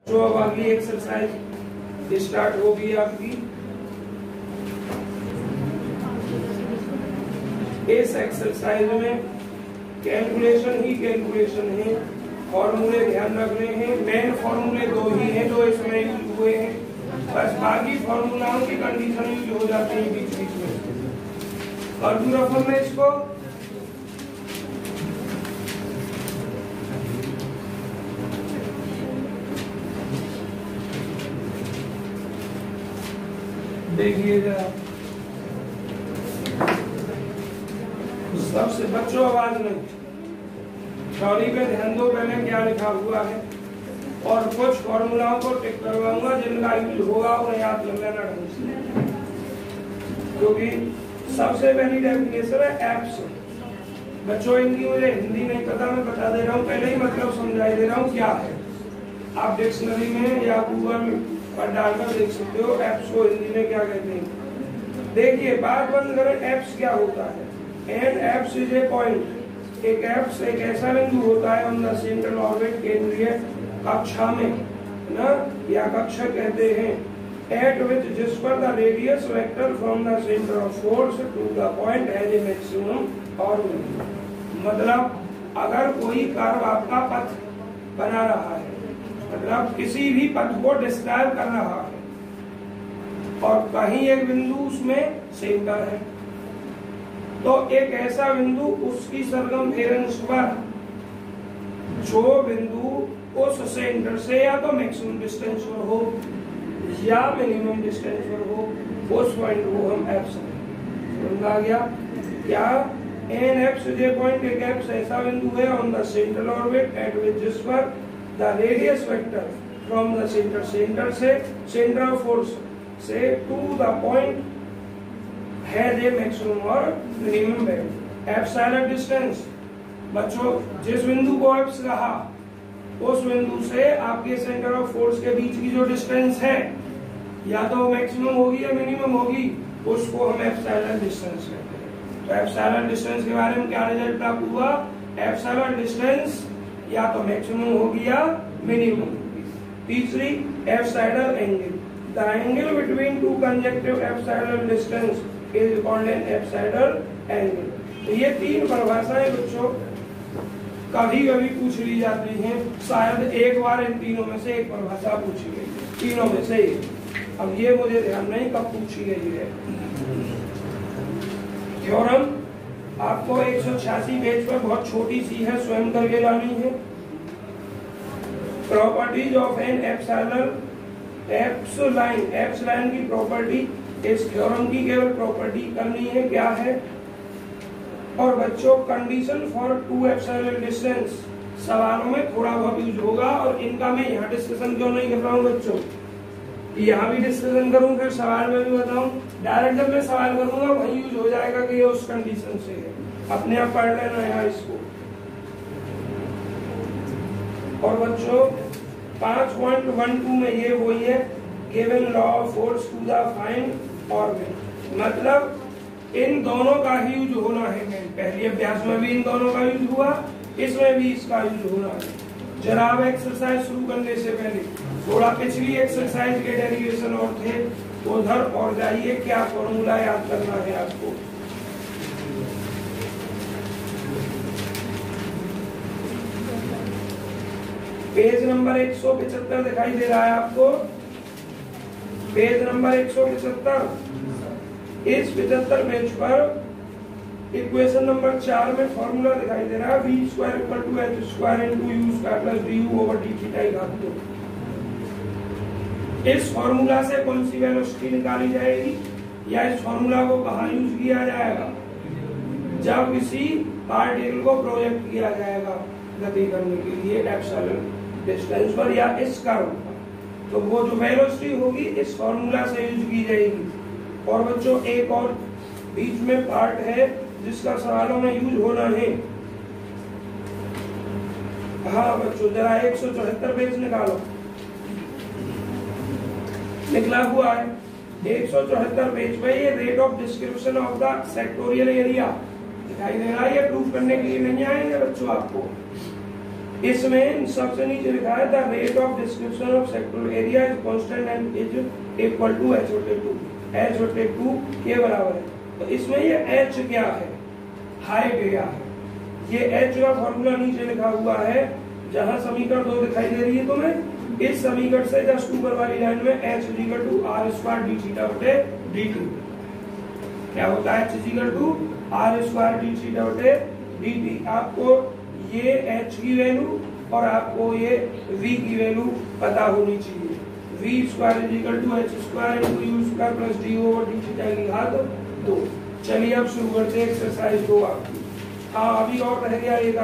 तो अब अगली एक्सरसाइज स्टार्ट होगी आपकी। इस एक्सरसाइज में कैलकुलेशन ही कैलकुलेशन है, फॉर्मूले ध्यान रखने हैं। मेन फॉर्मूले दो ही हैं जो इसमें यूज हुए हैं, बस बाकी फॉर्मूलाओं की कंडीशन यूज हो जाती है बीच बीच में। और पूरा फॉर्म में इसको देखिए जरा, सबसे बच्चों आवाज नहीं, थ्योरी पे ध्यान दो पहले क्या लिखा हुआ है, और कुछ फॉर्मूलाओं को टिक करवाऊंगा जिनका यूज होगा उन्हें याद कर लेना ढंग से, क्योंकि सबसे पहली डेफिनेशन है एप्स। बच्चों इनकी मुझे हिंदी नहीं पता, मैं बता दे रहा हूँ, पहले ही मतलब समझाई दे रहा हूँ क्या है। आप डिक्शनरी में या गूगल पर डालकर देख सकते हो एप्स को हिंदी में क्या कहते हैं। देखिए बात बंद करें, एप्स क्या होता है। An apse is a point. एक एप्स एक ऐसा बिंदु होता है ऑन द सेंट्रल ऑर्बिट, केंद्रीय कक्षा में ना, या कक्षा कहते हैं, एट विच जिस पर the radius vector from the centre of force to the point has a maximum और मिनिमम। मतलब अगर कोई कर्व आपका पथ बना रहा है, मतलब किसी भी पथ को डिस्क्राइब कर रहा है, और कहीं एक बिंदु उसमें सेंटर है, तो एक ऐसा बिंदु उसकी सरकमफेरेंस पर जो बिंदु उस सेंटर से या तो मैक्सिमम डिस्टेंस पर हो या मिनिमम डिस्टेंस पर हो, उस पॉइंट को हम एप्स समझ आ गया क्या। एन एप्स जे पॉइंट, एक एप्स ऐसा बिंदु है on the central orbit at which जिस पर the radius vector from the centre, centre से सेंटर ऑफ फोर्स से to the point has a maximum और मिनिमम वैल्यू। एप्सिलॉन डिस्टेंस, बच्चों जिस बिंदु को एप्स कहा उस बिंदु से आपके सेंटर ऑफ फोर्स के बीच की जो डिस्टेंस है या तो मैक्सिमम होगी या मिनिमम होगी, उसको हम एप्सिलॉन डिस्टेंस कहते हैं। तो एप्सिलॉन डिस्टेंस के बारे में क्या रिजल्ट प्राप्त हुआ, एप्सिलॉन डिस्टेंस या तो मैक्सिमम होगी या मिनिमम होगी। तीसरी epsilon angle, the angle between two conjunctive epsilon distance is called an epsilon angle. तो ये तीन परिभाषाएं बच्चों कभी कभी पूछ ली जाती हैं, शायद एक बार इन तीनों में से एक परिभाषा पूछी गई है, तीनों में से एक। अब ये मुझे ध्यान नहीं कब पूछी गई है। थ्योरम आपको 186 पेज पर बहुत छोटी सी है, स्वयं करके लानी है। Properties of an epsilon, epsilon की प्रॉपर्टी इस थ्योरम की केवल प्रॉपर्टी करनी है, क्या है। और बच्चों condition for two epsilon distance सवालों में थोड़ा बहुत यूज होगा, और इनका मैं यहाँ डिस्कशन क्यों नहीं कर रहा हूँ बच्चों, यहाँ भी डिस्कशन करूँ फिर सवाल में भी बताऊँ। डायरेक्ट जब मैं सवाल करूंगा वही यूज हो जाएगा कि ये उस कंडीशन से है, अपने आप पढ़ लेना यहाँ इसको। और बच्चों 5.12 में ये वही है, given law of force to the find orbit, मतलब इन दोनों का ही यूज होना है। पहले अभ्यास में भी इन दोनों का यूज हुआ, इसमें भी इसका यूज होना है। जरा अब एक्सरसाइज शुरू करने से पहले थोड़ा पिछली एक्सरसाइज के डेरिवेशन और थे, उधर और जाइए, क्या फॉर्मूला याद करना है आपको। पेज नंबर 175 दिखाई दे रहा है आपको, पेज नंबर 175। इस 75 पेज पर इक्वेशन नंबर 4 में फॉर्मूला दिखाई दे रहा है, v square equal to h square into u square plus du over d theta घात 2। इस फॉर्मूला से कौन सी वेलोसिटी निकाली जाएगी, या इस फॉर्मूला को कहाँ यूज किया जाएगा, जब किसी पार्टिकल को प्रोजेक्ट किया जाएगा गति करने के लिए एप्सिलॉन डिस्टेंस पर या इस कर्व पर, तो वो जो वेलोसिटी होगी इस फॉर्मूला से यूज की जाएगी। और बच्चों एक और बीच में पार्ट है जिसका सवालों में यूज होना है। हाँ बच्चों जरा 174 पेज निकालो, निकला हुआ है 174 पेज पे, ये rate of description of the sectoral area दिखाई दे रहा है। ये प्रूफ करने के लिए नहीं आएंगे बच्चों आपको, इसमें सबसे नीचे लिखा है the rate of description of sectoral area is constant and is equal to h/2, h/2 के बराबर है। तो इसमें ये h क्या है, हाइट क्या है, ये h का फॉर्मूला नीचे लिखा हुआ है, जहां समीकरण 2 दिखाई दे रही है तुम्हें, इस समीकरण से जस्ट ऊपर वाली लाइन में h = r² d थीटा बटे dt क्या होता है, h = r² d थीटा बटे dt। आपको ये h की वैल्यू और आपको ये v की वैल्यू पता होनी चाहिए। v² = h² × u² + d/d की घात 2। चलिए अब शुरू करते हैं एक्सरसाइज 2 आपकी। हाँ अभी और रह गया एक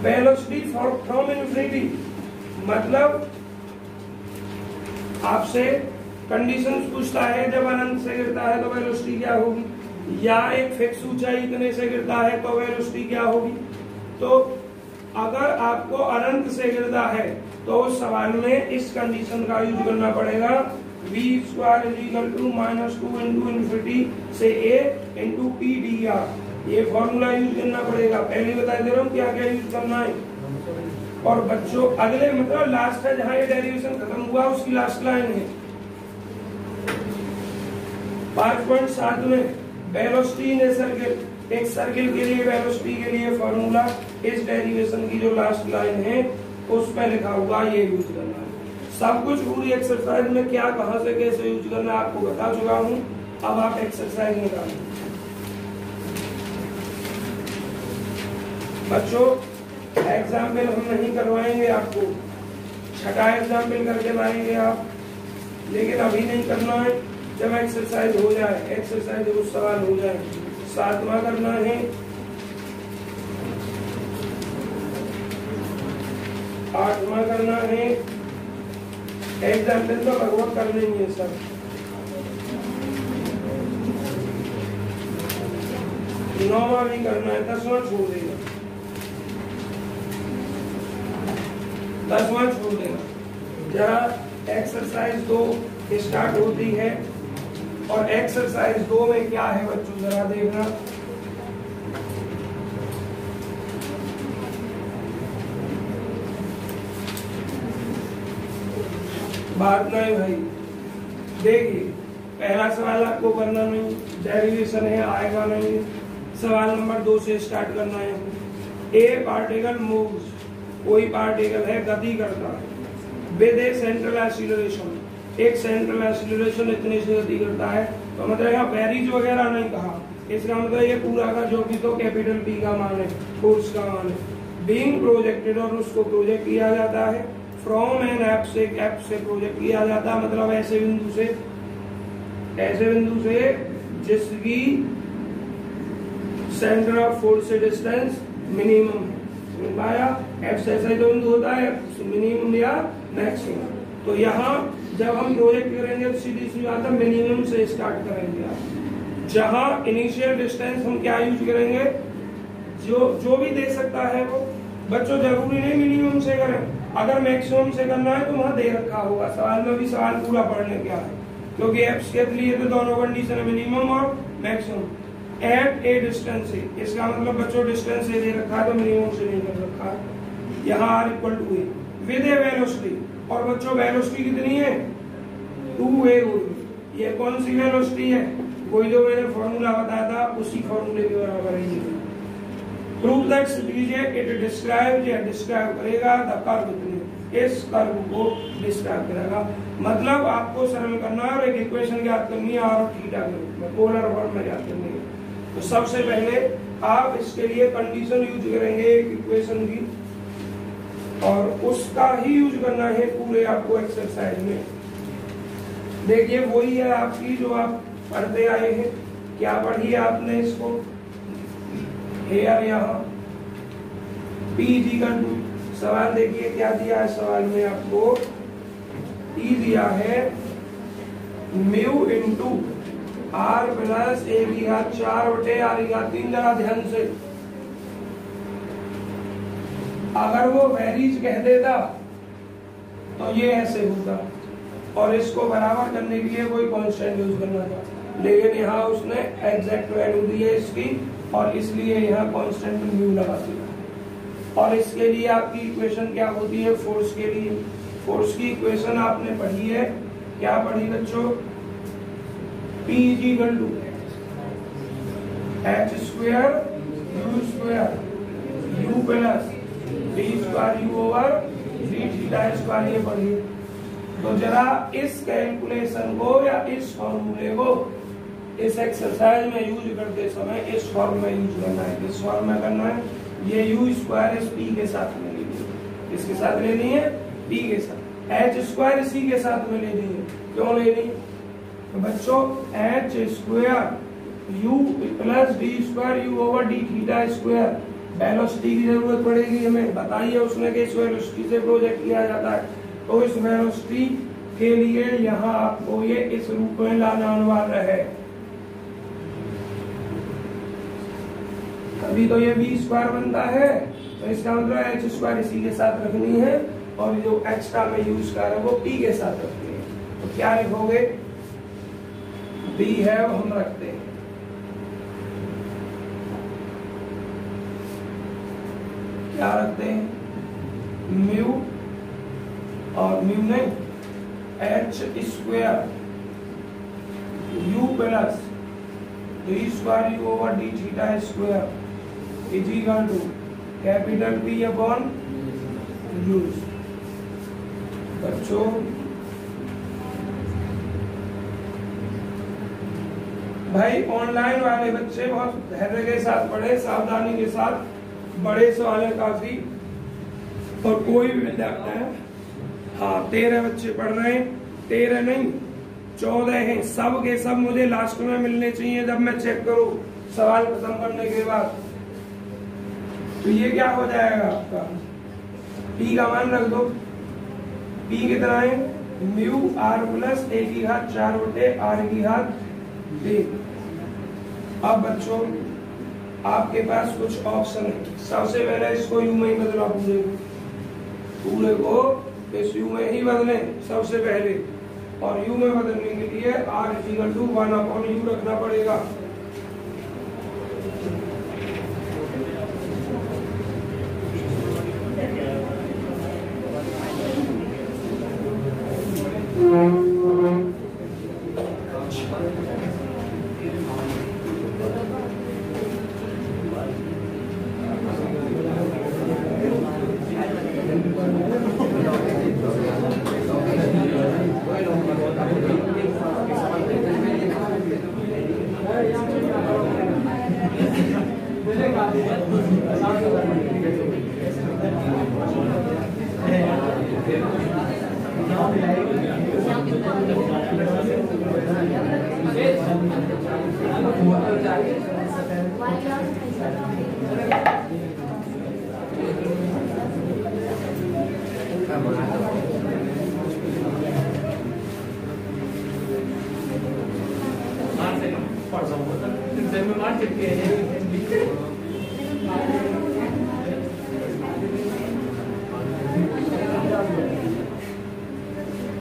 वेलोसिटी फ्रॉम इन्फिनिटी, मतलब आपसे कंडीशंस पूछता है जब अनंत से गिरता है तो वेलोसिटी क्या होगी, या एक फिक्स ऊंचाई इतने से गिरता है तो वेलोसिटी क्या होगी। तो अगर आपको अनंत से गिरता है तो उस सवाल में इस कंडीशन का यूज करना पड़ेगा, v² = -2 × इन्फिनिटी से a × p/dr, ये फॉर्मूला यूज करना पड़ेगा। पहले बता दे रहा हूँ क्या क्या यूज करना है। और बच्चों अगले मतलब लास्ट है जहाँ ये डेरिवेशन खत्म हुआ उसकी लास्ट लाइन है 5.7 में वेलोसिटी इन ए सर्किल, एक सर्किल के लिए वेलोसिटी के लिए फॉर्मूला इस डेरिवेशन की जो लास्ट लाइन है उस पे लिखा हुआ, ये यूज करना है। सब कुछ पूरी एक्सरसाइज में क्या कहां से कैसे यूज करना है आपको बता चुका हूं। अब आप एक्सरसाइज निकालें बच्चों। एग्जाम्पल हम नहीं करवाएंगे आपको, छठा एग्जाम्पल करके लाएंगे आप, लेकिन अभी नहीं करना है, जब एक्सरसाइज हो जाए, एक्सरसाइज कुछ सवाल हो जाए। 7वां करना है, 8वां करना है, एग्जाम्पल तो लगभग करने ही है सर। 9वां भी करना है, 10वां छोड़ देगा, 10वां छोड़ देगा। जरा एक्सरसाइज 2 स्टार्ट होती है और एक्सरसाइज 2 में क्या है बच्चों जरा देखना। बात नहीं भाई, देखिए पहला सवाल आपको करना नहीं, डेरिवेशन है आएगा नहीं। सवाल नंबर 2 से स्टार्ट करना है। ए पार्टिकल मूव्स, कोई पार्टिकल है गति करता है विद ए सेंट्रल एक्सीलरेशन, एक सेंट्रल एक्सीलरेशन इतने से गति करता है। तो मतलब यहाँ वेरीज वगैरह नहीं कहा, इसका मतलब ये पूरा का जो भी तो कैपिटल पी का मान है, फोर्स का मान है। बीइंग प्रोजेक्टेड, और उसको प्रोजेक्ट किया जाता है फ्रॉम एन एप से प्रोजेक्ट किया जाता है, मतलब ऐसे बिंदु से जिसकी सेंटर ऑफ फोर्स से डिस्टेंस मिनिमम है। समझ पाया, एफ से ऐसा ही तो बिंदु होता है मिनिमम या मैक्सिमम। तो यहाँ जब हम प्रोजेक्ट करेंगे तो सीधी सी बात है मिनिमम से स्टार्ट करेंगे आप। जहाँ इनिशियल डिस्टेंस हम क्या यूज करेंगे, जो भी दे सकता है वो। बच्चों जरूरी नहीं मिनिमम से करें, अगर मैक्सिमम से करना है तो वहां दे रखा होगा सवाल में भी, सवाल पूरा पढ़ने क्या है, क्योंकि एप्स के लिए तो दोनों कंडीशन है, मिनिमम और मैक्सिमम। एट ए डिस्टेंस से, इसका मतलब बच्चों डिस्टेंस से दे रखा है तो मिनिमम से नहीं कर रखा है। यहाँ r equal to a with a velocity, और बच्चों वेलोसिटी कितनी है 2a होगी। ये कौन सी वेलोसिटी है, कोई जो मैंने फॉर्मूला बताया था उसी फॉर्मूले के बराबर है ये। प्रूव दैट इट डिस्क्राइब, या डिस्क्राइब करेगा द कर्व, इस कर्व को डिस्क्राइब करेगा। मतलब आपको सरल करना है और एक इक्वेशन ज्ञात करनी है आर और थीटा के रूप में, पोलर फॉर्म में ज्ञात करनी है। तो सबसे पहले आप इसके लिए कंडीशन यूज करेंगे एक इक्वेशन की, और उसका ही यूज करना है पूरे आपको एक्सरसाइज में। देखिए वही है आपकी जो आप पढ़ते आए हैं। क्या पढ़ी है आपने इसको, हेयर यहाँ P इक्वल टू, सवाल देखिए क्या दिया है सवाल में आपको, E दिया है म्यू इंटू आर प्लस ए की घात 4 बटे आर की घात 3। जरा ध्यान से, अगर वो वेरीज कह देता तो ये ऐसे होता, और इसको बराबर करने के लिए कोई कांस्टेंट यूज करना था, लेकिन यहाँ उसने एग्जैक्ट वैल्यू दी है इसकी, और इसलिए यहाँ कांस्टेंट म्यू लगा दिया। और इसके लिए आपकी इक्वेशन क्या होती है फोर्स के लिए? फोर्स की इक्वेशन आपने पढ़ी है, क्या पढ़ी बच्चों? P = h square u square u plus d square u over d theta square, ये पढ़िए। तो जरा इस कैलकुलेशन को या इस फॉर्मूले को इस एक्सरसाइज में यूज करते समय इस फॉर्म में यूज करना है। किस फॉर्म में करना है? ये u स्क्वायर इस p के साथ में लेनी है। किसके साथ लेनी है? p के साथ। h स्क्वायर इसी के साथ में लेनी है। क्यों लेनी? तो बच्चों h square u plus d square u over d theta square, velocity की जरूरत पड़ेगी हमें। बताइए उसने कि इस वेलोसिटी से प्रोजेक्ट किया जाता है, तो इस वेलोसिटी के लिए यहाँ आपको ये इस रूप में लाना अनिवार्य है। अभी तो ये v स्क्वायर बनता है, तो इसका मतलब h स्क्वायर इसी के साथ रखनी है और जो एक्स्ट्रा में यूज कर रहे हैं वो p के साथ रखनी है। तो क्या लिखोगे? b है वो हम रखते हैं, क्या रखते हैं? म्यू, और म्यू नहीं h square u plus d square u over d theta square is equal to capital P upon u। बच्चों भाई ऑनलाइन वाले बच्चे बहुत धैर्य के साथ पढ़े, सावधानी के साथ। बड़े सवाल है काफी, और कोई भी विद्यार्थी है। हाँ 13 बच्चे पढ़ रहे हैं, 13 नहीं 14 हैं। सब के सब मुझे लास्ट में मिलने चाहिए जब मैं चेक करूं सवाल खत्म करने के बाद। तो ये क्या हो जाएगा आपका? p का मान रख दो। p कितना है? म्यू r प्लस a की घात 4 बटे r की घात 1। अब बच्चों आपके पास कुछ ऑप्शन है। सबसे पहले इसको u में ही बदला, पूरे को इस u में ही बदलें सबसे पहले। और u में बदलने के लिए r = 1/u रखना पड़ेगा।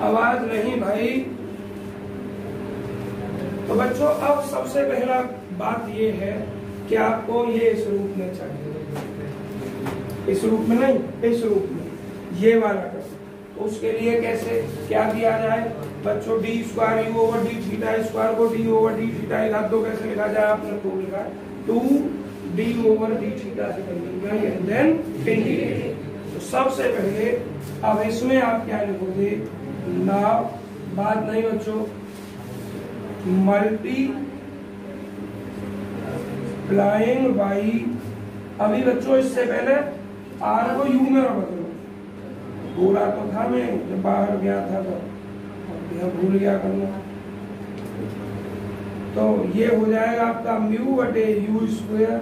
आवाज नहीं भाई। तो बच्चों अब सबसे पहला बात ये है कि आपको ये इस रूप में चाहिए, इस रूप में नहीं, इस रूप में ये वाला कर। तो उसके लिए कैसे क्या किया जाए बच्चों? d square u over d theta square को d ओवर d थीटा घात 2 कैसे लिखा जाए? आपने खूब लिखा है 2d ओवर d थीटा से कर लिखना है, एंड देन इंटीग्रेट। तो सबसे पहले अब इसमें आप क्या लिखोगे? ना बात नहीं बच्चों, मल्टीप्लाइंग बाई। अभी बच्चों इससे पहले r को u में बदलो, बोला तो था मैं जब बाहर गया था तो यह भूल गया करना। तो ये हो जाएगा आपका म्यू बटे u स्क्वायर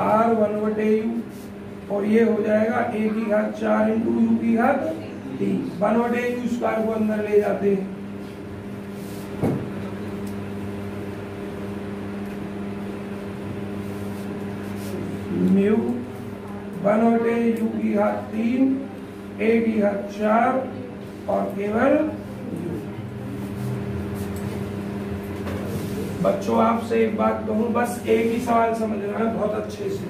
r 1 बटे u, और ये हो जाएगा a की घात 4 इंटू u की घात 3। 1 बटे u स्क्वायर को अंदर ले जाते हैं। म्यू 1 बटे u की घात 3, a की घात 4 और केवल u। बच्चों आपसे एक बात कहूं, बस एक ही सवाल समझना है बहुत अच्छे से।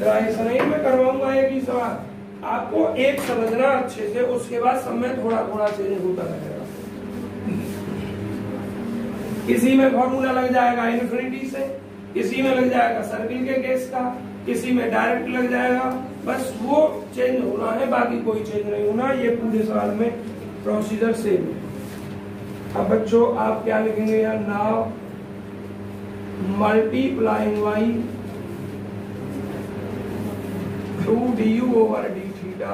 ऐसा नहीं मैं करवाऊंगा एक ही सवाल, आपको एक समझना अच्छे से, उसके बाद सब में थोड़ा थोड़ा चेंज होता रहेगा। किसी में फॉर्मूला लग जाएगा इन्फिनिटी से, किसी में लग जाएगा सर्किल के केस का, किसी में डायरेक्ट लग जाएगा, बस वो चेंज होना है, बाकी कोई चेंज नहीं होना। ये पूरे सवाल में प्रोसीजर सेम है। अब बच्चों आप क्या लिखेंगे यार, now multiplying by two d u over D theta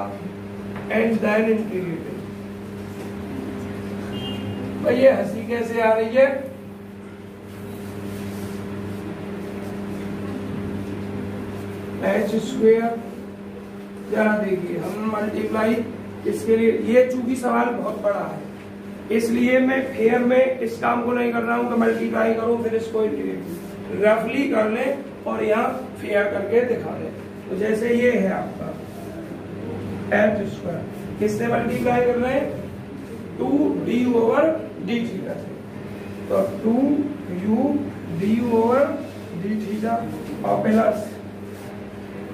and then integrated. भाई ये हंसी कैसे आ रही है? एच स्क्वेयर, जरा देखिए हम मल्टीप्लाई इसके लिए, ये चूंकि सवाल बहुत बड़ा है इसलिए मैं फेयर में इस काम को नहीं कर रहा हूं कि मल्टीप्लाई करूं फिर इसको इंटीग्रेट, रफली कर ले और यहाँ फेयर करके दिखा दे। तो जैसे ये है आपका एच स्क्वायर, किससे मल्टीप्लाई कर रहे हैं? 2d ओवर डी थीटा से, तो 2u du over D theta और plus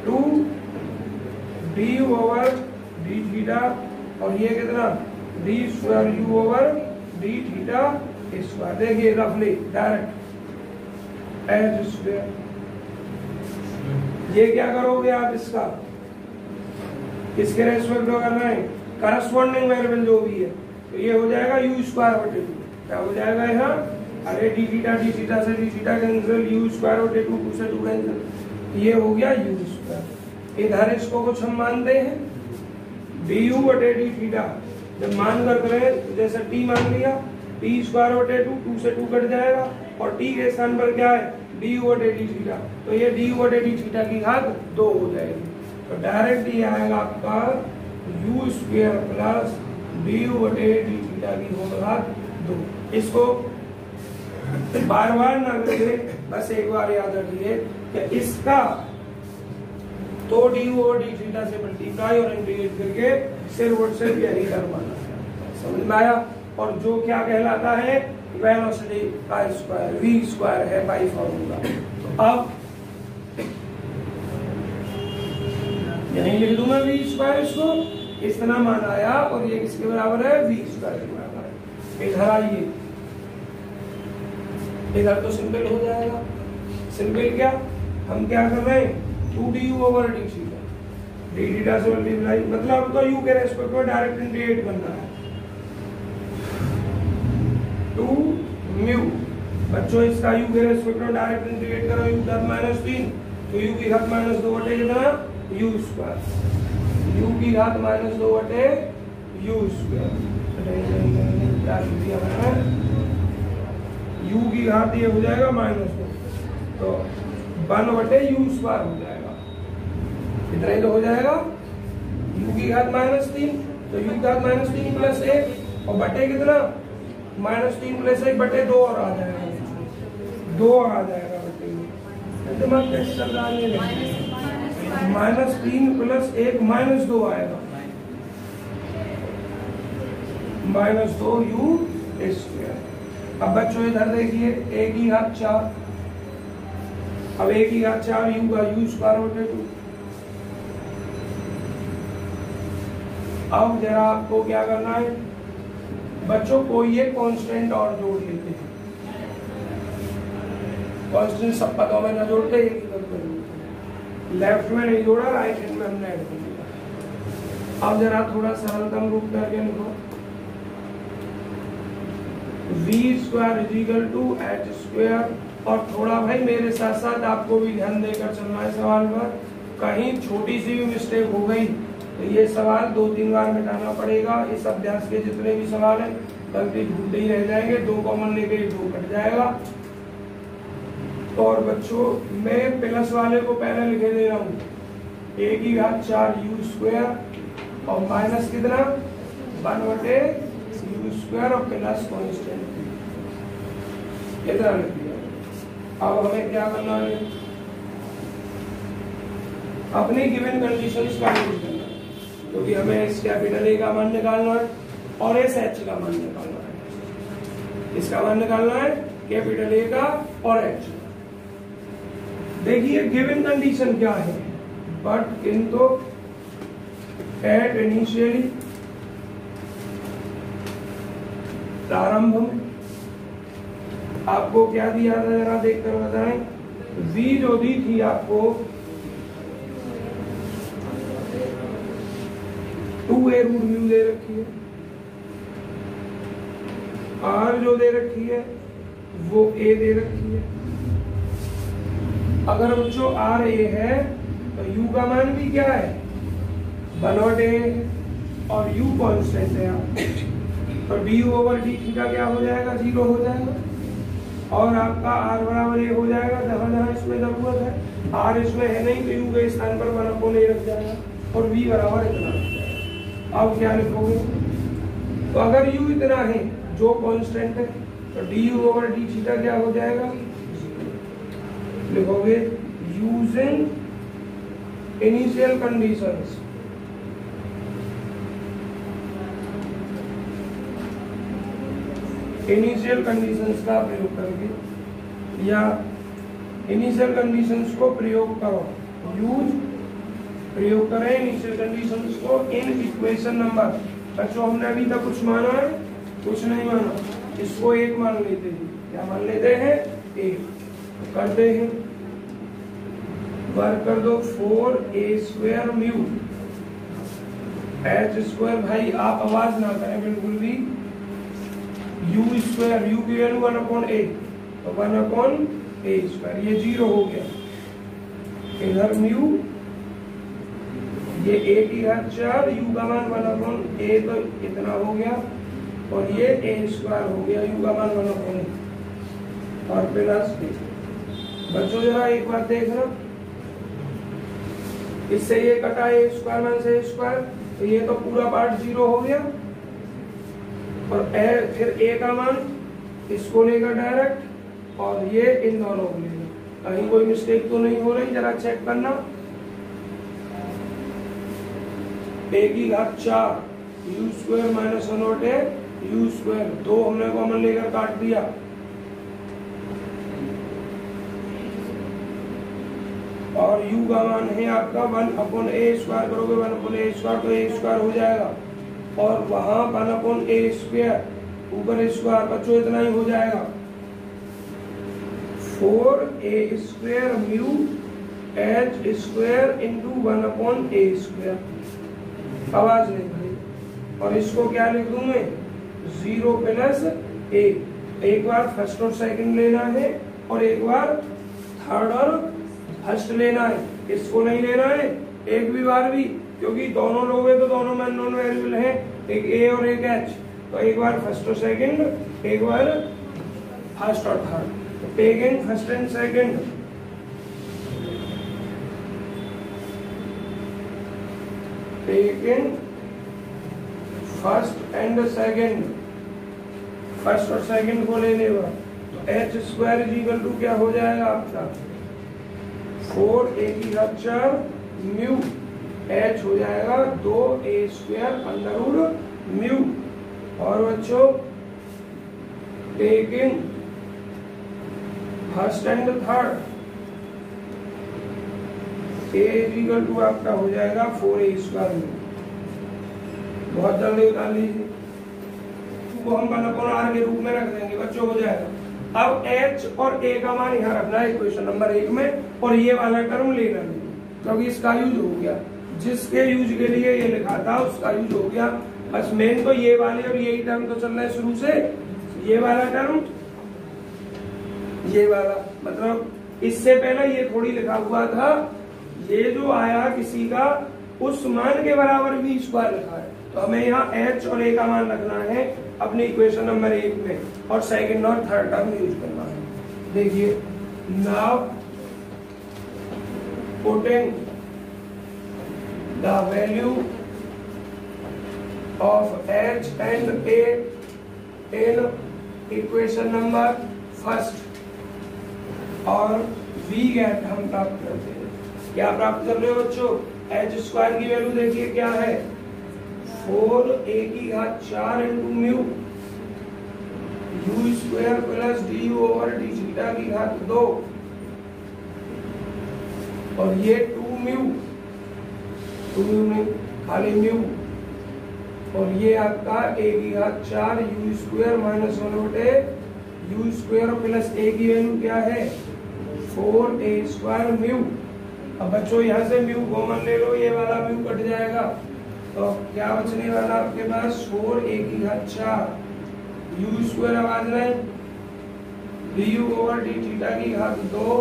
2d over D theta और ये कितना d square u over D theta square. देखिए रफली डायरेक्ट एच स्क्वायर, ये क्या करोगे आप, इसका किसके रेस्पेक्ट में करना है? करस्पॉन्डिंग वेरिएबल जो भी है, तो ये हो जाएगा u स्क्वायर बटे 2, क्या हो जाएगा यहाँ? अरे डी थीटा से D theta cancel, u square बटे 2, 2 से 2 कैंसिल, ये हो गया u स्क्वायर। इधर इसको कुछ हम मानते हैं du बटे डी थीटा, जब मान कर करें जैसे t मान लिया, t स्क्वायर बटे 2, 2 से 2 कट जाएगा और t के स्थान पर क्या है? du बटे डी थीटा, तो ये du बटे डी थीटा की घात 2 हो जाएगी। तो डायरेक्ट ये आएगा आपका u स्क्वायर प्लस du बटे डी थीटा की होल घात 2। इसको बार बार ना लिखे, बस एक बार याद रखिए कि इसका तो du और डी थीटा से मल्टीप्लाई और इंटीग्रेट करके सिर्फ और सिर्फ यही करवाना है, समझ में आया? और जो क्या कहलाता है? वेलोसिटी का स्क्वायर, v स्क्वायर है बाई फॉर्मूला। तो अब यहीं लिख दूंगा v स्क्वायर, इसको इतना मान आया और ये किसके बराबर है? v स्क्वायर के बराबर है। इधर आइए, इधर तो सिंपल हो जाएगा। सिंपल क्या, हम क्या कर रहे हैं? 2du over D theta, D theta से मल्टीप्लाई, मतलब तो u के रेस्पेक्ट में डायरेक्ट इंटीग्रेट करना है। 2 म्यू, बच्चों इसका u के रेस्पेक्ट में डायरेक्ट इंटीग्रेट करो, u घात -3, तो u की घात -2 बटे कितना? u स्क्वायर, u की घात -2 बटे u स्क्वायर, u की घात ये हो जाएगा -2, तो 1 बटे u स्क्वायर हो जाएगा, इतना ही तो हो जाएगा। u की घात -3, तो u की घात -3 प्लस 1 और बटे कितना? -3 प्लस 1 बटे 2 और आ जाएगा, 2 आ जाएगा बटे में। दिमाग कैसे चल रहा है? -3 प्लस 1 -2 आएगा, -2u स्क्वायर। अब बच्चों इधर देखिए, a की घात 4, अब a की घात 4 u का u स्क्वायर बटे 2। अब जरा आपको क्या करना है बच्चों, कोई एक कांस्टेंट और जोड़ लेते हैं। कांस्टेंट सब पदों में ना जोड़ते, एक ही करते, लेफ्ट में नहीं जोड़ा, राइट हैंड में हमने ऐड कर दिया। अब जरा थोड़ा सरलतम रूप करके लिखो, v square is equal to h square, और थोड़ा भाई मेरे साथ साथ आपको भी ध्यान देकर चलना है सवाल पर, कहीं छोटी सी भी मिस्टेक हो गई तो ये सवाल 2-3 बार मिटाना पड़ेगा। इस अभ्यास के जितने भी सवाल हैं गलती ढूंढते ही रह जाएंगे, 2 कॉमन लेके 2 कट जाएगा। और बच्चों मैं प्लस वाले को पहले लिखे दे रहा हूँ, a की घात 4 u स्क्वायर और माइनस कितना 1 बटे u स्क्वायर और प्लस कॉन्स्टेंट इतना लिख दिया। अब हमें क्या करना है, अपनी गिवन कंडीशंस का यूज करना है, क्योंकि हमें इस कैपिटल ए का मान निकालना है और इस एच का मान निकालना है। इसका मान निकालना है कैपिटल ए का और एच। देखिए गिवन कंडीशन क्या है, बट किंतु एट इनिशियली प्रारंभ में आपको क्या दिया था, जरा देखकर बताएं। v जो दी थी आपको 2a√μ दे रखी है, r जो दे रखी है वो a दे रखी है। अगर बच्चों r a है तो u का मान भी क्या है 1/a है और u कांस्टेंट है तो du/d थीटा क्या हो जाएगा 0 हो जाएगा और आपका r बराबर a हो जाएगा जहां जहां इसमें जरूरत है। r इसमें है नहीं तो u के स्थान पर 1/a रख जाएगा और v बराबर इतना रख जाएगा। अब क्या लिखोगे, तो अगर u इतना है जो कांस्टेंट है तो du/d थीटा क्या हो जाएगा, लिखोगे using initial conditions initial conditions का प्रयोग करके या इनिशियल कंडीशंस को प्रयोग करो, यूज प्रयोग करें इनिशियल कंडीशंस को इन इक्वेशन नंबर। बच्चों हमने अभी तक कुछ माना है, कुछ नहीं माना, इसको एक मान लेते हैं। क्या मान लेते हैं, एक। तो करते हैं, वर्क कर दो 4a² μ h²। भाई आप आवाज ना करें बिल्कुल भी। u² u की वैल्यू 1/a तो 1/a², ये 0 हो गया। इधर μ ये a की घात 4, u का मान 1/a तो इतना हो गया और ये a² हो गया, u का मान 1/a और प्लस a। बच्चों जरा एक बात देखना, इससे ये कटा a² मान से a², तो ये तो पूरा पार्ट 0 हो गया और फिर a का मान इसको लेगा डायरेक्ट और ये इन दोनों को लेगा। कहीं कोई मिस्टेक तो नहीं हो रही, जरा चेक करना। a की घात 4 u² - 1/a u², 2 हमने कॉमन लेकर काट दिया और u का मान है आपका 1/a², करोगे 1/a² तो a² हो जाएगा और वहां 1/a², ऊपर स्क्वायर, बच्चों इतना ही हो जाएगा 4a² μ h² × 1/a²। आवाज नहीं भाई। और इसको क्या लिख दूं मैं, 0 + a। एक बार फर्स्ट और सेकंड लेना है और एक बार थर्ड और फर्स्ट लेना है, इसको नहीं लेना है एक भी बार भी, क्योंकि दोनों लोगे तो दोनों में नॉन वेरिएबल है, एक a और एक h। तो एक बार फर्स्ट और सेकंड, एक बार फर्स्ट और third. Taking first and second, taking first and second, first और सेकंड को लेने पर तो h² क्या हो जाएगा आपका 4a की घात 4 μ h हो जाएगा 2a² √μ। और बच्चों taking first and third, a आपका हो जाएगा 4a²। बहुत जल्दी उतार लीजिए, वो हम 1/r के रूप में रख देंगे, बच्चों हो जाएगा। अब h और a का मान यहाँ रखना है इक्वेशन नंबर 1 में और ये वाला टर्म लेना नहीं, क्योंकि इसका यूज हो गया, जिसके यूज के लिए ये लिखा था उसका यूज हो गया। बस मेन तो ये वाले और यही टर्म तो चल रहा है शुरू से, ये वाला टर्म, ये वाला, मतलब इससे पहले ये थोड़ी लिखा हुआ था, ये जो आया किसी का उस मान के बराबर भी स्क्वायर लिखा है, तो हमें यहाँ h और a का मान रखना है अपनी इक्वेशन नंबर 1 में और सेकंड और थर्ड टर्म यूज करना है। देखिए, now putting the value of h and a in equation number first और v गेट हम प्राप्त करते हैं। क्या प्राप्त कर रहे हो बच्चों, h² की वैल्यू देखिए क्या है 4a की घात 4 × μ u² + du/d की घात 2 और ये 2 μ 2 म्यू नहीं, खाली म्यू। और ये आपका a की घात 4 u square minus 1 u square plus a की वैल्यू क्या है 4a स्क्वायर म्यू। अब बच्चों यहाँ से म्यू कॉमन ले लो, ये वाला म्यू कट जाएगा, तो क्या बचने वाला आपके पास 4a की घात 4 u स्क्वायर आवाज में du ओवर डी थीटा की घात 2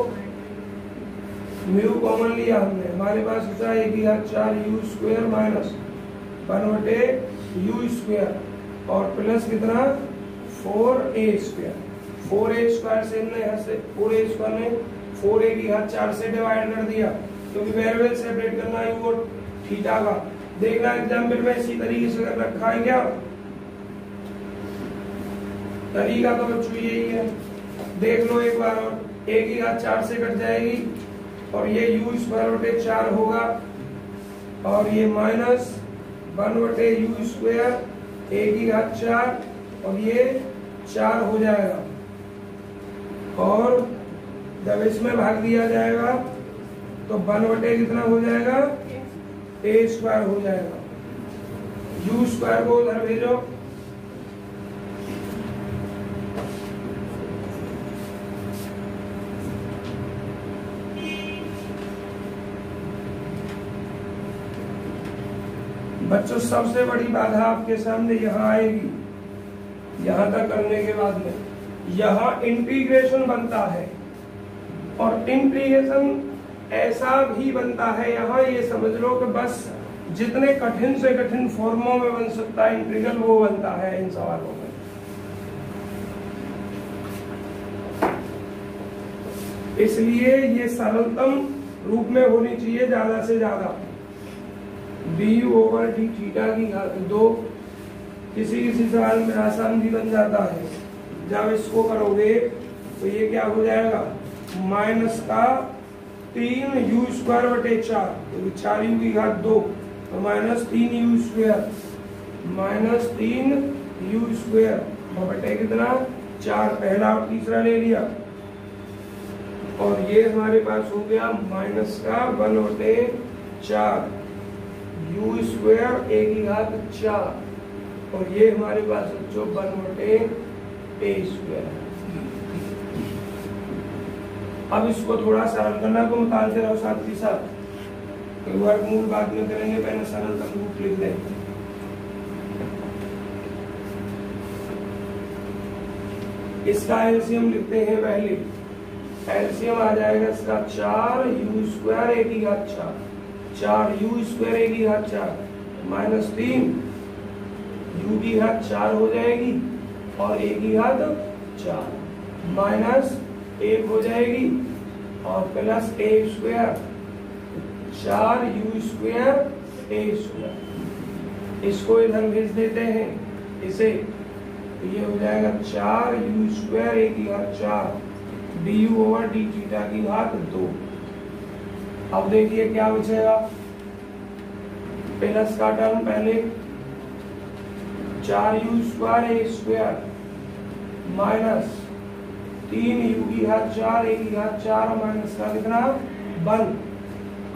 म्यू कॉमन लिया हमने, हमारे पास बचा a की घात 4 u square minus 1 u square और प्लस कितना 4a स्क्वायर। 4a स्क्वायर से हमने यहाँ से 4a स्क्वायर ने 4a की घात 4 से डिवाइड कर दिया, क्योंकि वेरिएबल सेपरेट करना है वो थीटा का। देखना एग्जाम्पल में इसी तरीके से कर रखा है क्या, तरीका तो बच्चों यही है, देख लो एक बार। और a की घात 4 से कट जाएगी और ये u स्क्वायर बटे 4 होगा और ये माइनस 1 बटे u स्क्वायर a की घात 4 और ये 4 हो जाएगा। और जब इसमें भाग दिया जाएगा तो 1 बटे कितना हो जाएगा a स्क्वायर हो जाएगा। u स्क्वायर को उधर भेजो, बच्चों सबसे बड़ी बाधा आपके सामने यहाँ आएगी, यहाँ तक करने के बाद में यहाँ इंटीग्रेशन बनता है और इंटीग्रेशन ऐसा भी बनता है यहाँ, ये समझ लो कि बस जितने कठिन से कठिन फॉर्मों में बन सकता है इंटीग्रल वो बनता है इन सवालों में। इसलिए ये सरलतम रूप में होनी चाहिए ज्यादा से ज्यादा। du ओवर डी थीटा की घात 2 किसी किसी सवाल में आसान भी बन जाता है। जब इसको करोगे तो ये क्या हो जाएगा माइनस का 3 u स्क्वायर बटे 4, तो 4 u की घात 2 तो minus 3 u square minus 3 u square और बटे कितना 4, पहला और तीसरा ले लिया और ये हमारे पास हो गया माइनस का 1 बटे 4 u स्क्वायर a की घात 4 और ये हमारे पास जो 1 बटे a स्क्वायर। अब इसको थोड़ा सरल करना को निकालते रहो साथ ही साथ, एक बार मूल बाद में करेंगे, पहले सरल तक रूप लिख दें। इसका एलसीएम लिखते हैं पहले, एलसीएम आ जाएगा इसका 4 u स्क्वायर a की घात 4 u स्क्वायर a की घात 4 माइनस 3 u की घात 4 हो जाएगी और a की घात 4 माइनस 1 हो जाएगी और plus a square 4 u square a square. इसको इधर भेज देते हैं इसे, तो ये हो जाएगा 4 u स्क्वायर a की घात 4 du ओवर डी थीटा की घात 2। अब देखिए क्या बचेगा, प्लस का टर्म पहले 4 u square a square minus 3 u की घात 4 a की घात 4 माइनस का कितना 1।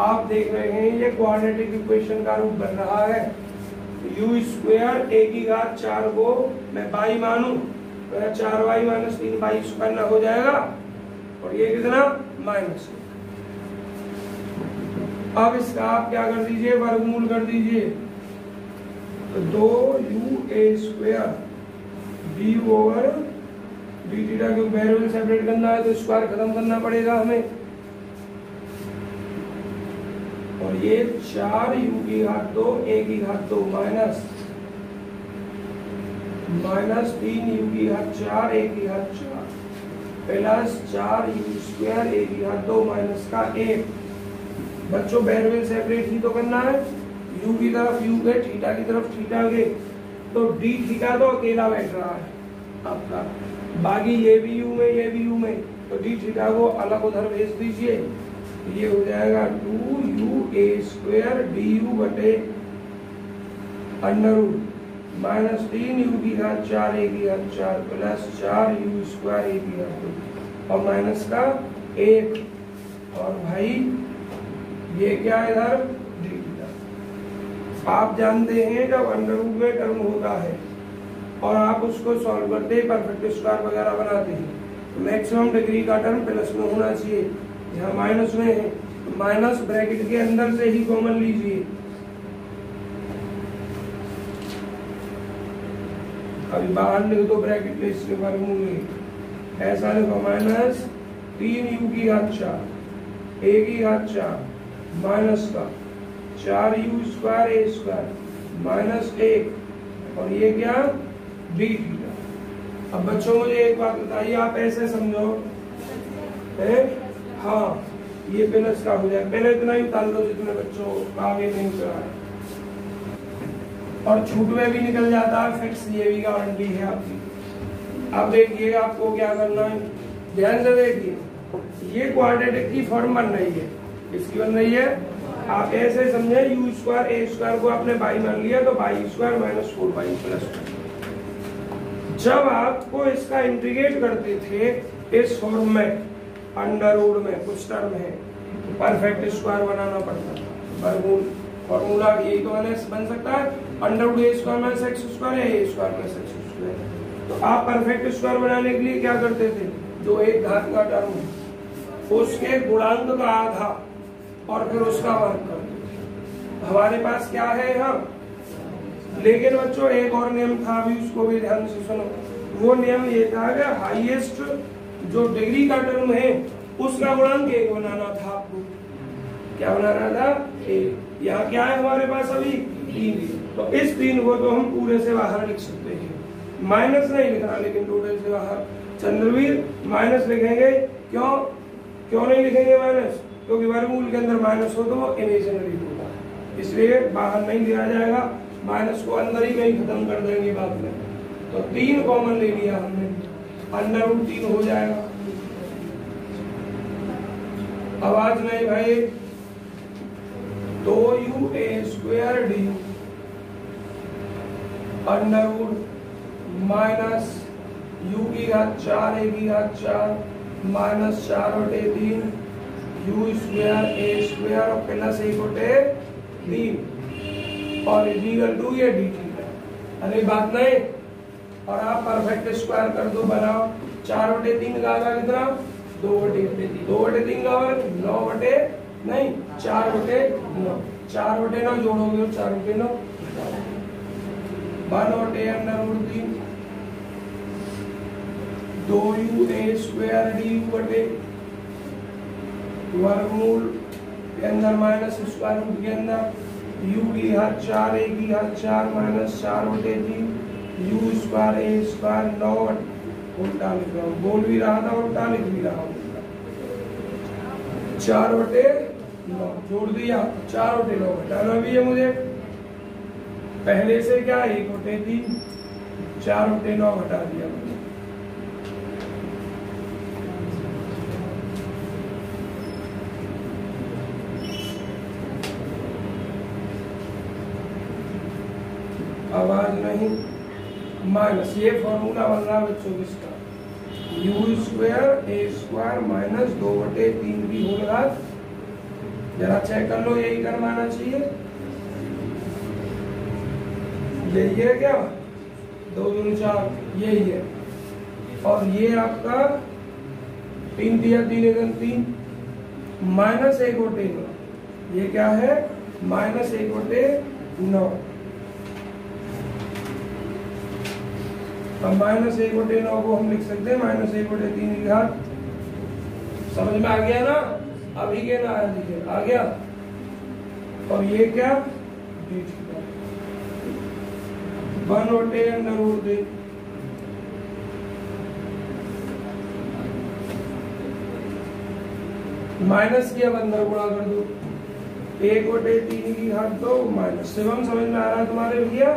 आप देख रहे हैं ये क्वाड्रेटिक इक्वेशन का रूप बन रहा है। u स्क्वायर a की घात 4 को मैं y मानूं तो 4y माइनस 3y स्क्वायर हो जाएगा और ये कितना माइनस। अब इसका आप क्या कर दीजिए वर्गमूल कर दीजिए, तो 2u a square du over D theta के वेरिएबल सेपरेट करना है तो स्क्वायर खत्म करना पड़ेगा हमें और ये 4 u की घात 2 a की घात 2 माइनस 3 u की घात 4 a की घात 4 प्लस 4 u स्क्वायर a की घात 2 माइनस का 1। बच्चों वेरिएबल सेपरेट ही तो करना है, u की तरफ u गए थीटा की तरफ थीटा गए, तो d थीटा तो अकेला बैठ रहा है आपका, बाकी ये भी u में ये भी u में, तो d थीटा को अलग उधर भेज दीजिए। ये हो जाएगा 2u a स्क्वायर du बटे अंडर रूट माइनस 3 u की घात 4 a की घात 4 प्लस 4 u स्क्वायर a की घात 2 और माइनस का 1 और भाई ये क्या है इधर d थीटा। आप जानते हैं जब अंडर रूट में टर्म होता है और आप उसको सॉल्व करते हैं, परफेक्ट स्क्वायर वगैरह बनाते हैं, तो मैक्सिमम डिग्री का टर्म प्लस में होना चाहिए। यहाँ माइनस में है, माइनस ब्रैकेट के अंदर से ही कॉमन लीजिए। अभी बाहर लिख दो ब्रैकेट में, इसके वर्गमूल में ऐसा लिखो, माइनस 3u की घात 4 a की घात 4 माइनस का 4u square a square minus 1 और ये क्या d थीटा। अब बच्चों मुझे एक बात बताइए, आप ऐसे समझो है? हाँ, ये प्लस का हो जाए, पहले इतना ही उतार लो जितने बच्चों आगे नहीं करा है, और छूट में भी निकल जाता है फिक्स, ये भी गारंटी है आपकी। अब देखिए आपको क्या करना है, ध्यान से देखिए, ये क्वाड्रेटिक की फॉर्म बन रही है, इसकी बन रही है। आप ऐसे समझे, यू स्क्वायर ए स्क्वायर को आपने बाई मान लिया तो by square minus 4y plus 2। जब आपको इसका इंटीग्रेट करते थे इस फॉर्म में, अंडर रूट में कुछ टर्म है, परफेक्ट स्क्वायर बनाना पड़ता है, वर्गमूल फॉर्मूला यही तो बन सकता है, अंडर रूट ए स्क्वायर माइनस एक्स स्क्वायर है, ए स्क्वायर प्लस एक्स स्क्वायर। तो आप परफेक्ट स्क्वायर बनाने के लिए क्या करते थे, जो एक घात का टर्म है उसके गुणांक का आधा और फिर उसका वर्ग करते थे। हमारे पास क्या है यहाँ, लेकिन बच्चों एक और नियम था, अभी उसको भी ध्यान से सुनो। वो नियम ये था कि हाईएस्ट जो डिग्री का टर्म है उसका गुणांक 1 बनाना था आपको। क्या बनाना था, 1। यहाँ क्या है हमारे पास अभी 3, तो इस 3 को तो हम पूरे से बाहर लिख सकते हैं, माइनस नहीं लिखना लेकिन टोटल से बाहर। चंद्रवीर माइनस लिखेंगे, क्यों नहीं लिखेंगे माइनस, क्योंकि वर्गमूल के अंदर माइनस हो तो वो इमेजिनरी होता है, इसलिए बाहर नहीं लिया जाएगा, माइनस को अंदर ही कहीं खत्म कर देंगे बाद में। तो 3 कॉमन ले लिया हमने, अंडर रूट 3 हो जाएगा। आवाज नहीं भाई, 2u a square d under root minus u की घात 4 a की घात 4 minus 4/3 u square a square और प्लस 1/3 और इक्वल टू ये डी थीटा। अरे बात नहीं, और आप परफेक्ट स्क्वायर कर दो, बनाओ 4/3 का आधा कितना, 2/3, 2/3 का वर्ग 9 4/9, 4/9 जोड़ोगे 4/9 1/3 under root 3 2u a square d बटे वर्गमूल के अंदर माइनस स्क्वायर रूट के अंदर u की घात 4 a की घात 4 minus 4/3 u square a square 9, उल्टा लिख रहा हूँ, बोल भी रहा था उल्टा लिख भी रहा हूँ, 4/9 जोड़ दिया, 4/9 घटाना भी है मुझे, पहले से क्या 1/3 4/9 घटा दिया मैंने। आवाज नहीं, माइनस, ये फॉर्मूला बन रहा है बच्चों किसका, you square A square minus 2/3 की होल घात, जरा चेक कर लो, यही करवाना चाहिए, यही है क्या, 2 दूनी 4, यही है। और ये आपका 3 दिया 3 माइनस 1/9, ये क्या है माइनस 1/9। अब माइनस 1/9 को हम लिख सकते हैं माइनस 1/3 की घात। समझ में आ गया ना, अभी के ना आ गया। और ये क्या 1/3 अंडर रूट 3 माइनस की, अब अंदर गुणा कर दो, 1/3 की घात 2 माइनस। शिवम समझ में आ रहा है तुम्हारे भैया?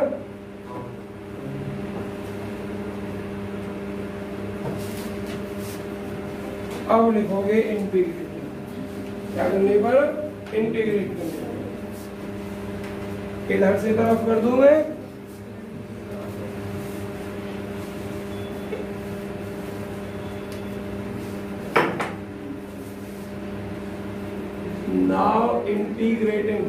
अब लिखोगे इंटीग्रेट, क्या करने पर, इंटीग्रेट करने, इधर से तरफ कर दूं मैं, नाउ इंटीग्रेटिंग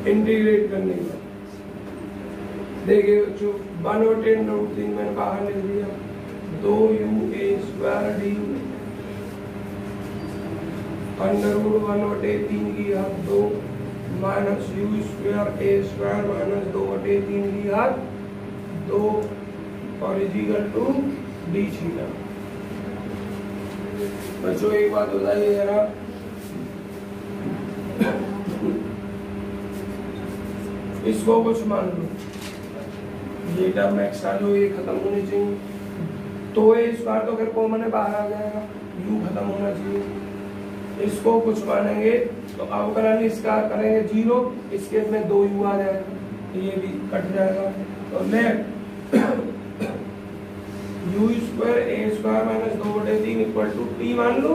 इंटीग्रेट करने का देखिए बच्चों 1/10√3 मैंने बाहर लिख दिया 2u² du √1/3 की घात 2 माइनस u² a² माइनस 2/3 की घात 2 और इजिकल टू डी थीटा। बच्चों एक बात बताइए जरा, इसको कुछ मान लो ये टर्म एक्स्ट्रा जो ये खत्म होनी चाहिए, तो a² तो फिर कॉमन है बाहर आ जाएगा, u खत्म होना चाहिए। इसको कुछ मानेंगे तो अवकलन इसका करेंगे 0, इस केस में 2u आ जाएगा, ये भी कट जाएगा। तो let u² a² minus 2/3 equal to t मान लो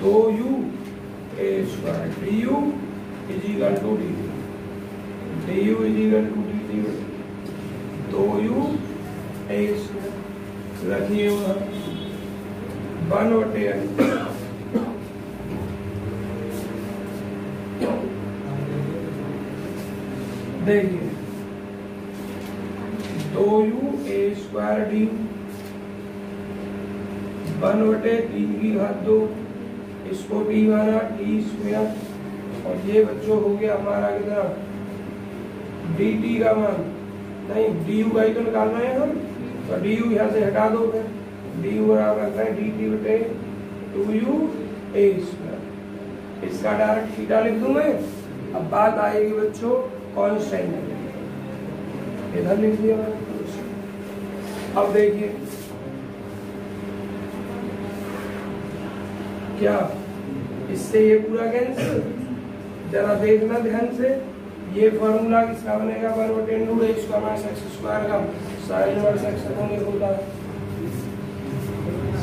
2u a² du is equal to dt, du is equal to dt 2u a² रखिए वहाँ 1/n देखिए 2u a² du 1/3 की घात 2, इसको t माना t², और ये बच्चों हो गया हमारा कितना dt का मान, नहीं du का ही तो निकालना है हम, तो du यहाँ से हटा दो, फिर du बराबर रखना है dt/2u a², इसका डायरेक्ट थीटा लिख दूं मैं। अब बात आएगी बच्चों कांस्टेंट, इधर लिख दिया मैंने। अब देखिए क्या इससे ये पूरा कैंसिल, जरा देखना ध्यान से, ये फॉर्मूला किसका बनेगा 1/√x² का sine inverse x upon a होता है,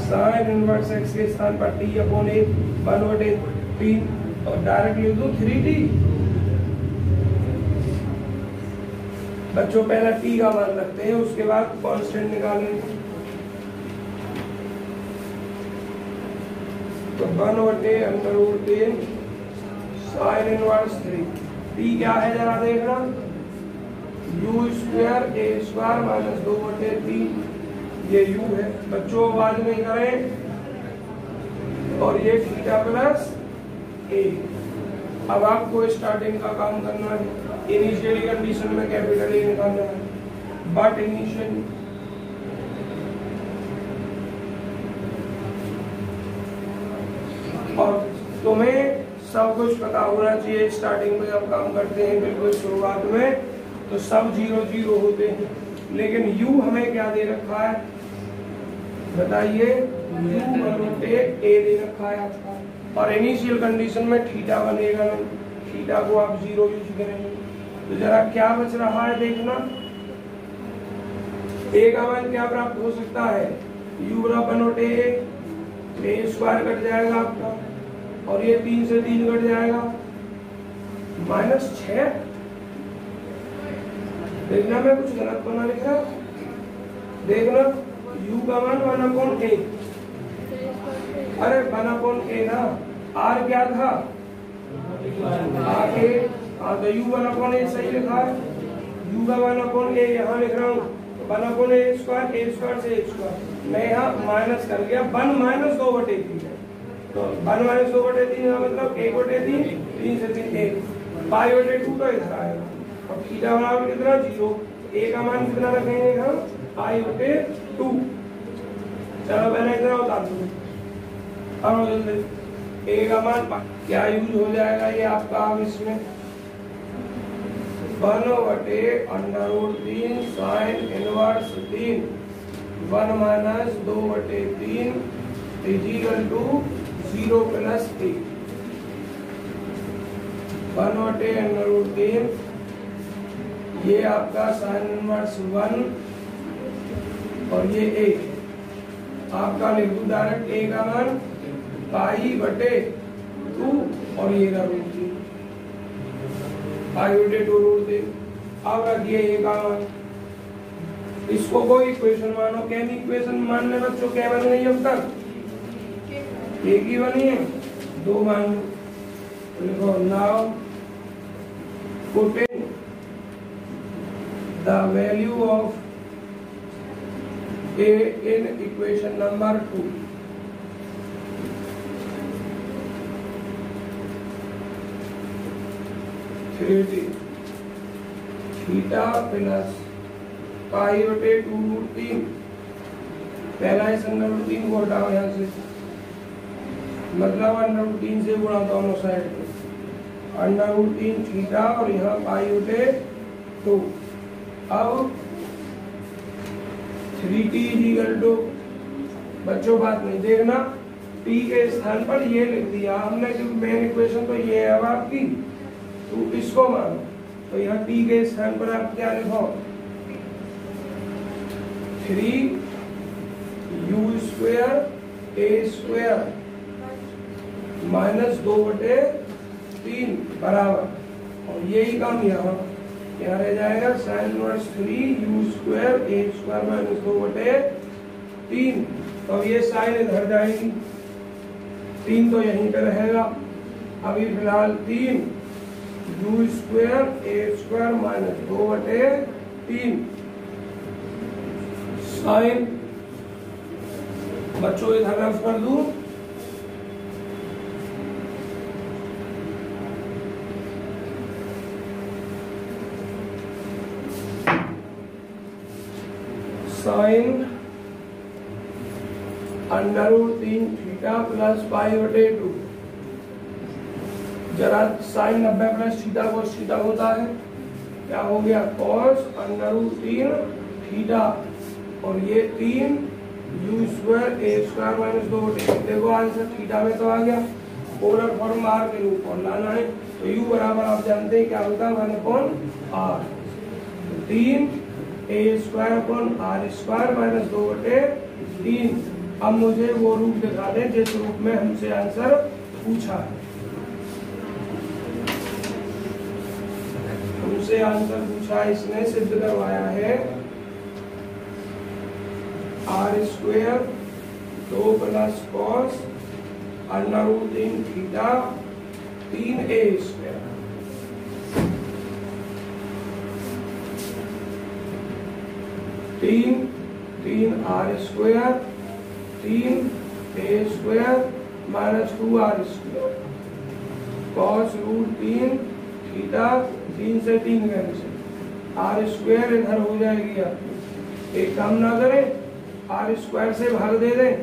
साइन इनवर्स x के स्थान पर t अपॉन a 1/3 और डायरेक्ट लिख दूं 3t। बच्चों पहला t का मान रखते हैं, उसके बाद कांस्टेंट निकालेंगे। तो 1/√3 साइन इनवर्स 3, t क्या है जरा देखना u² a² माइनस 2/3, ये u है बच्चों, आवाज नहीं करें, और ये थीटा प्लस a। अब आपको स्टार्टिंग का काम करना है, इनिशियली कंडीशन में कैपिटल A निकालना है, बट इनिशियली और तुम्हें सब कुछ पता होना चाहिए। स्टार्टिंग में जब काम करते हैं बिल्कुल शुरुआत में तो सब 0 होते हैं, लेकिन u हमें क्या दे रखा है बताइए, u/a दे रखा है आपका, और इनिशियल कंडीशन में थीटा बनेगा, थीटा को आप 0 यूज करेंगे। तो जरा क्या बच रहा है देखना, a का मान क्या प्राप्त हो सकता है, u बराबर 1/a, a² कट जाएगा आपका, और ये 3 से 3 कट जाएगा -6। देखना मैं कुछ गलत बना लिख रहा, देखना u का मान 1/a, अरे 1/a ना, r क्या था r a, तो u 1/a सही लिखा है, u का 1/a यहाँ लिख रहा हूँ 1/a² से a², मैं यहाँ माइनस कर गया 1 - 2/3 है, तो 1 - 2/3 का मतलब 1/3, 3 से 3 1, π/2 तो इधर आएगा, और थीटा बराबर कितना 0, a का मान कितना रखेंगे हम π/2। चलो मैंने इतना उतार दूँ, अब जल्दी a का मान क्या यूज हो जाएगा ये आपका, अब इसमें 1/√3 sine inverse 3 1 - 2/3 is equal to 0 + a। 1/√3 ये आपका साइन इनवर्स 1 और ये a आपका लिख दूं डायरेक्ट, a का मान π/2 और ये √3 π/2√3। अब रखिए a का मान, इसको कोई इक्वेशन मानो, कैन इक्वेशन मानने बच्चों क्या बन गई अब तक, एक ही बनी है, 2 मान लो। लिखो now putting the value of a in equation number 2. Theta plus pi बटे 2√3, पहला है √3 को हटाओ यहाँ से, मतलब √3 से गुणा दोनों साइड पे, √3 थीटा और यहाँ पाई बटे 2। अब 3t = बच्चों बात नहीं देखना, t के स्थान पर ये लिख दिया हमने क्योंकि मेन इक्वेशन तो ये है अब आपकी, तो इसको मानो, तो यहाँ t के स्थान पर आप क्या लिखो 3u² a² -2/3 बराबर, और यही काम यहाँ रह जाएगा sin इनवर्स 3u² a² -2/3। तो ये साइन इधर जाएगी, 3 तो यहीं पे रहेगा। अभी फिलहाल 3 u² a² -2/3 साइन, बच्चों इधर रफ कर दूं, साइन √3 थीटा प्लस पाई बटे 2। जरा sine 90 plus theta cos theta होता है, क्या हो गया cos √3 थीटा, और ये 3 u² a² -2/3। देखो आंसर थीटा में तो आ गया, पोलर फॉर्म r के रूप और लाना है, तो u बराबर आप जानते हैं क्या होता है 1/r, 3 a² r² -2/3। अब मुझे वो रूप दिखा दें जिस रूप में हमसे आंसर पूछा है। हमसे आंसर पूछा, इसने सिद्ध करवाया है r² 2 + cos √3 theta 3a², 3 r² 3a² -2r², cos √3 theta 3 से 3 कैंसिल, r² इधर हो जाएगी आपकी, एक काम ना करें r² से भाग दे दें,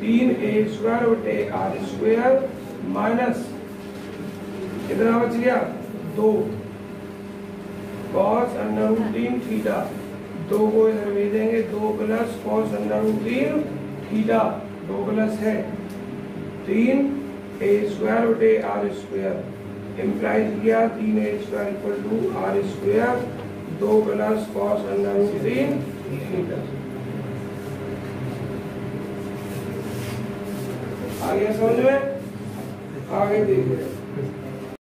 3a² माइनस कितना बच गया 2 cos √3 थीटा, 2 को इधर भेजेंगे, 2 + cos √3 थीटा, 2 प्लस है 3 a² इम्प्लाइज किया 3a² = r², 2 + cos √3 थीटा। आगे समझ में, आगे देखिए।